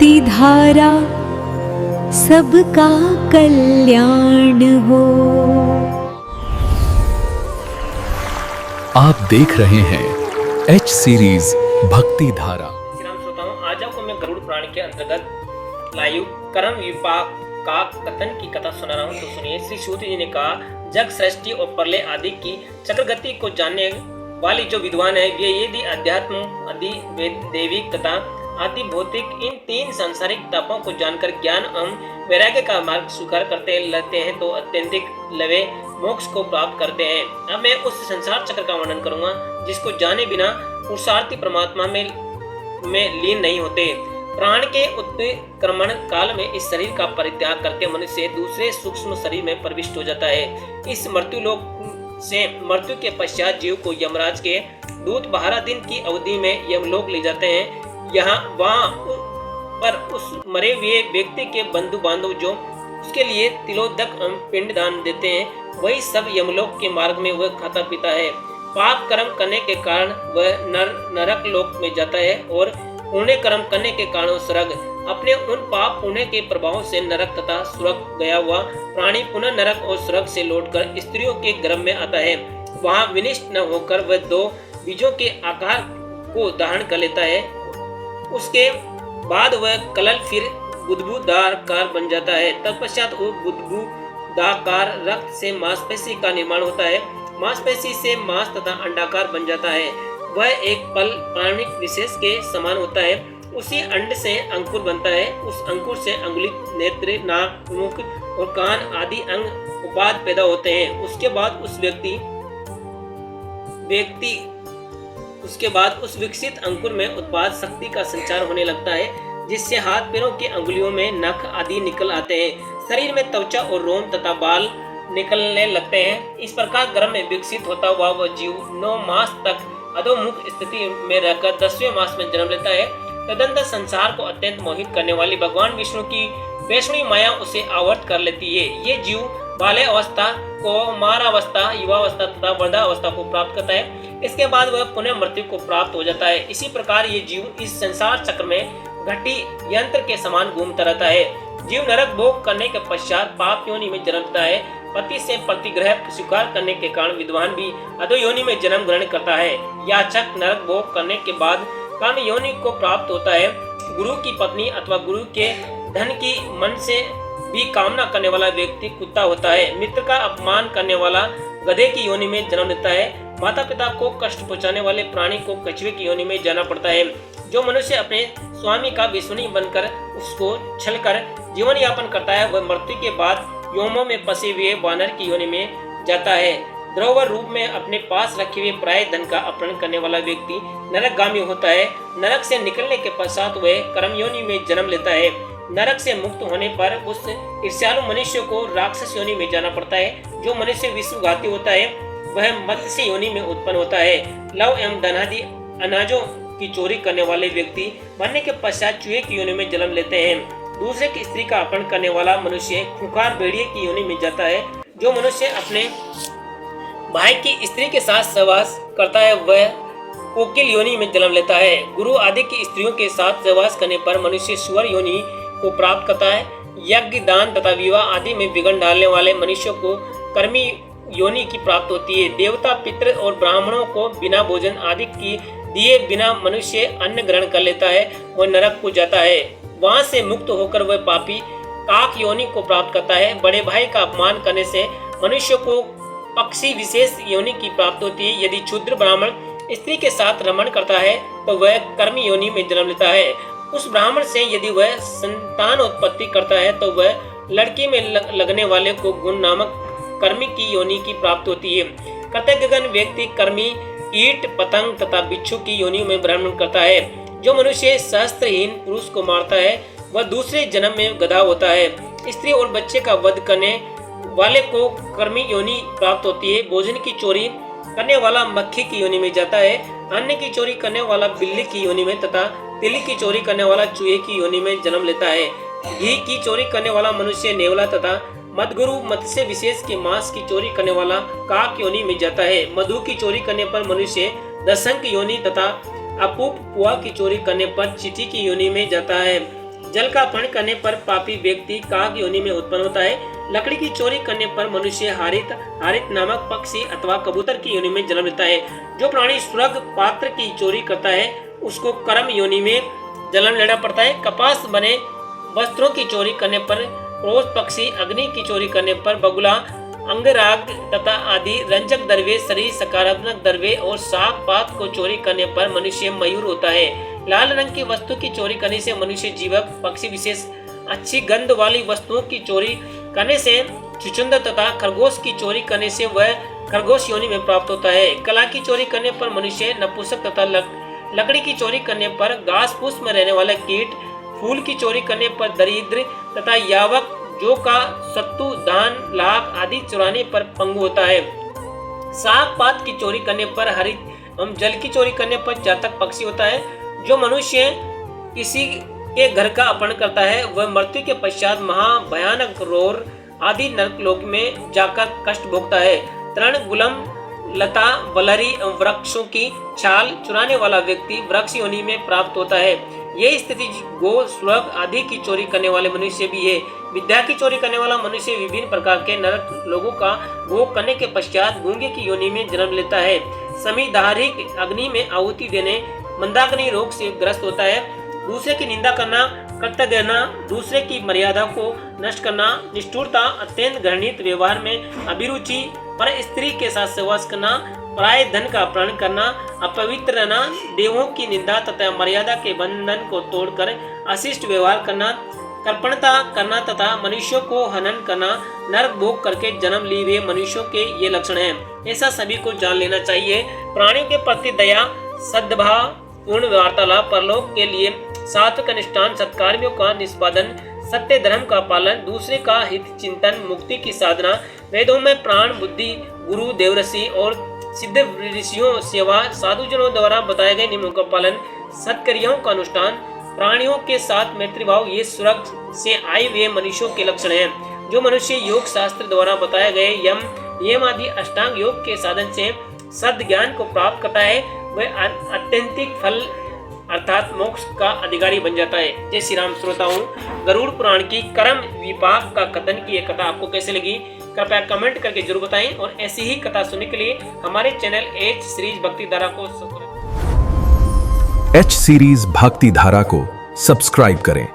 भक्ति धारा सबका कल्याण हो। आप देख रहे हैं एच सीरीज भक्ति धारा। श्रीराम श्रोताओं, आज आपको मैं गरुड़ पुराण के अंतर्गत लाइव कर्म विपाक का कथन की कथा सुना रहा हूँ। तो सुनिए। श्री सूत जी ने कहा, जग सृष्टि और प्रलय आदि की चक्रगति को जानने वाली जो विद्वान है, वे यदि अध्यात्म, आदि दैविक तथा आदि भौतिक इन तीन सांसारिक तापों को जानकर ज्ञान एवं वैराग्य का मार्ग स्वीकार करते लेते हैं तो अत्यंतिक लवे मोक्ष को प्राप्त करते हैं। अब मैं उस संसार चक्र का वर्णन करूंगा जिसको जाने बिना पुरुषार्थी परमात्मा में लीन नहीं होते। प्राण के उत्क्रमण काल में इस शरीर का परित्याग करके मनुष्य दूसरे सूक्ष्म शरीर में प्रविष्ट हो जाता है। इस मृत्यु लोक से मृत्यु के पश्चात जीव को यमराज के दूत 12 दिन की अवधि में यमलोक ले जाते हैं। वहाँ पर उस मरे हुए व्यक्ति के बंधु बांधव जो उसके लिए तिलोदक पिंड दान देते हैं, वही सब यमलोक के मार्ग में वह खाता पीता है। पाप कर्म करने के कारण वह नरक लोक में जाता है और पुण्य कर्म करने के कारण वह स्वर्ग। अपने उन पाप पुण्य के प्रभाव से नरक तथा स्वर्ग गया हुआ प्राणी पुनः नरक और स्वर्ग से लौटकर स्त्रियों के गर्भ में आता है। वहाँ विनिष्ट न होकर वह 2 बीजों के आकार को धारण कर लेता है। उसके बाद वह कलल फिर बुदबुदाकार बन जाता है। तत्पश्चात वो बुदबुदाकार रक्त से मांसपेशी का निर्माण होता है। मांसपेशी से मांस तथा अंडाकार बन जाता है। वह एक पल प्राणिक विशेष के समान होता है। उसी अंड से अंकुर बनता है। उस अंकुर से अंगुली, नेत्र, नाक, मुख और कान आदि अंग उपाद पैदा होते हैं। उसके बाद उस विकसित अंकुर में उत्पाद शक्ति का संचार होने लगता है, जिससे हाथ पैरों की अंगुलियों में नख आदि निकल आते हैं। शरीर में त्वचा और रोम तथा बाल निकलने लगते हैं। इस प्रकार गर्भ में विकसित होता हुआ वह जीव 9 मास तक अधोमुख स्थिति में रहकर 10वें मास में जन्म लेता है। तदंतर संसार को अत्यंत मोहित करने वाली भगवान विष्णु की वैष्णवी माया उसे आवर्त कर लेती है। ये जीव बाल्य अवस्था, कौमारावस्था, युवावस्था तथा वृद्धावस्था को प्राप्त करता है। इसके बाद वह पुनः मृत्यु को प्राप्त हो जाता है। इसी प्रकार ये जीव इस संसार चक्र में घटी यंत्र के समान घूमता रहता है। जीव नरक भोग करने के पश्चात पाप योनि में जन्मता है। पति से प्रतिग्रह स्वीकार करने के कारण विद्वान भी अधो योनि में जन्म ग्रहण करता है। याचक नरक भोग करने के बाद कर्म योनि को प्राप्त होता है। गुरु की पत्नी अथवा गुरु के धन की मन से भी कामना करने वाला व्यक्ति कुत्ता होता है। मित्र का अपमान करने वाला गधे की योनि में जन्म लेता है। माता पिता को कष्ट पहुंचाने वाले प्राणी को कछुए की योनि में जाना पड़ता है। जो मनुष्य अपने स्वामी का विश्वनी बनकर उसको छलकर जीवन यापन करता है, वह मृत्यु के बाद योमों में फंसे हुए वानर की योनि में जाता है। द्रव्य रूप में अपने पास रखे हुए पराये धन का अपहरण करने वाला व्यक्ति नरकगामी होता है। नरक से निकलने के पश्चात वह कर्म योनि में जन्म लेता है। नरक से मुक्त होने पर उस ईर्ष्यालु मनुष्य को राक्षस योनि में जाना पड़ता है। जो मनुष्य विश्वघाती होता है वह मत्स्य योनि में उत्पन्न होता है। लव एवं धनादि अनाजों की चोरी करने वाले व्यक्ति मरने के पश्चात चूहे की योनि में जन्म लेते हैं। दूसरे की स्त्री का अपहरण करने वाला मनुष्य खुंखार भेड़िए की योनि में जाता है। जो मनुष्य अपने भाई की स्त्री के साथ सहवास करता है वह कोकिल योनि में जन्म लेता है। गुरु आदि की स्त्रियों के साथ सहवास करने पर मनुष्य सुअर योनि को प्राप्त करता है। यज्ञ, दान तथा विवाह आदि में विघ्न डालने वाले मनुष्यों को कर्मी योनि की प्राप्त होती है। देवता, पितृ और ब्राह्मणों को बिना भोजन आदि की दिए बिना मनुष्य अन्न ग्रहण कर लेता है, वह नरक को जाता है। वहां से मुक्त होकर वह पापी काक योनि को प्राप्त करता है। बड़े भाई का अपमान करने से मनुष्य को पक्षी विशेष योनि की प्राप्त होती है। यदि क्षुद्र ब्राह्मण स्त्री के साथ रमण करता है तो वह कर्मी योनि में जन्म लेता है। उस ब्राह्मण से यदि वह संतान उत्पत्ति करता है तो वह लड़की में लगने वाले को गुण नामक कर्मी की योनि की प्राप्त होती है। कृतज्ञ व्यक्ति कर्मी कीट, पतंग तथा बिच्छू की योनि में भ्रमण करता है। जो मनुष्य सहस्त्रहीन पुरुष को मारता है वह दूसरे जन्म में गधा होता है। स्त्री और बच्चे का वध करने वाले को कर्मी योनि प्राप्त होती है। भोजन की चोरी करने वाला मक्खी की योनि में जाता है। अन्न की चोरी करने वाला बिल्ली की योनि में तथा तिल की चोरी करने वाला चूहे की योनि में जन्म लेता है। घी की चोरी करने वाला मनुष्य नेवला तथा मदगुरु मत्स्य विशेष के मांस की चोरी करने वाला काक योनि में जाता है। मधु की चोरी करने पर मनुष्य दशंक योनि तथा अपूप पुआ की चोरी करने पर चींटी की योनि में जाता है। जल का अपहरण करने पर पापी व्यक्ति काग योनि में उत्पन्न होता है। लकड़ी की चोरी करने पर मनुष्य हारित नामक पक्षी अथवा कबूतर की योनि में जन्म लेता है। जो प्राणी स्वर्ग पात्र की चोरी करता है उसको कर्म योनि में जन्म लेना पड़ता है। कपास बने वस्त्रों की चोरी करने पर क्रोध पक्षी, अग्नि की चोरी करने पर बगुला, अंगराग तथा आदि रंजक द्रव्य शरीर सकारात्मक द्रव्य और शाक पात को चोरी करने पर मनुष्य मयूर होता है। लाल रंग की वस्तु की चोरी करने से मनुष्य जीवक पक्षी विशेष, अच्छी गंध वाली वस्तुओं की चोरी करने से चुचुंदर तथा खरगोश की चोरी करने से वह खरगोश योनि में प्राप्त होता है। कला की चोरी करने पर मनुष्य नपुंसक तथा लकड़ी की चोरी करने पर घास फूस में रहने वाला कीट, फूल की चोरी करने पर दरिद्र तथा यावक, जो का सत्तू, धान, लाख आदि चुराने पर पंगु होता है। साग पात की चोरी करने पर हरित एवं जल की चोरी करने पर जातक पक्षी होता है। जो मनुष्य किसी के घर का अपहरण करता है वह मृत्यु के पश्चात महाभयानक रोर आदि नरकलोक में जाकर कष्ट भोगता है। तृण, गुलम, लता, वलरी एवं वृक्षों की छाल चुराने वाला व्यक्ति वृक्ष योनि में प्राप्त होता है। ये स्थिति गो, स्वर्ग आदि की चोरी करने वाले मनुष्य भी है। विद्या की चोरी करने वाला मनुष्य विभिन्न प्रकार के नरक लोगों का भोग करने के पश्चात गूंगे की योनि में जन्म लेता है। समीधारिक अग्नि में आहुति देने मंदाग्नि रोग से ग्रस्त होता है। दूसरे की निंदा करना, कृतज्ञ रहना, दूसरे की मर्यादा को नष्ट करना, निष्ठुरता, अत्यंत घृणित व्यवहार में अभिरुचि, पर स्त्री के साथ सहवास करना, पराये धन का अपहरण करना, अपवित्र रहना, देवों की निंदा तथा मर्यादा के बंधन को तोड़कर अशिष्ट व्यवहार करना, कर्पणता करना तथा मनुष्यों को हनन करना, नरक भोग करके जन्म लिए हुए मनुष्यों के ये लक्षण हैं। ऐसा सभी को जान लेना चाहिए। प्राणियों के प्रति दया, सद्भाव, पूर्ण वार्तालाप, परलोक के लिए सात्विक अनुष्ठान, सत्कार्यों का निष्पादन, सत्य धर्म का पालन, दूसरे का हित चिंतन, मुक्ति की साधना, वेदों में प्राण, बुद्धि, गुरु, देवऋषि और सिद्ध ऋषियों सेवा, साधुजनों द्वारा बताए गए नियमों का पालन, सत्क्रियाओं का अनुष्ठान, प्राणियों के साथ मैत्रीभाव, ये स्वर्ग से आए हुए मनुष्यों के लक्षण हैं। जो मनुष्य योग शास्त्र द्वारा बताए गए यम, नियम आदि अष्टांग योग के साधन से सद ज्ञान को प्राप्त करता है वह अत्यंतिक फल अर्थात मोक्ष का अधिकारी बन जाता है। जय श्री राम श्रोताओं, गरुड़ पुराण की कर्म विपाक का कथन की यह कथा आपको कैसे लगी कृपया कमेंट करके जरूर बताएं और ऐसी ही कथा सुनने के लिए हमारे चैनल एच सीरीज भक्ति धारा को एच सीरीज भक्ति धारा को सब्सक्राइब करें।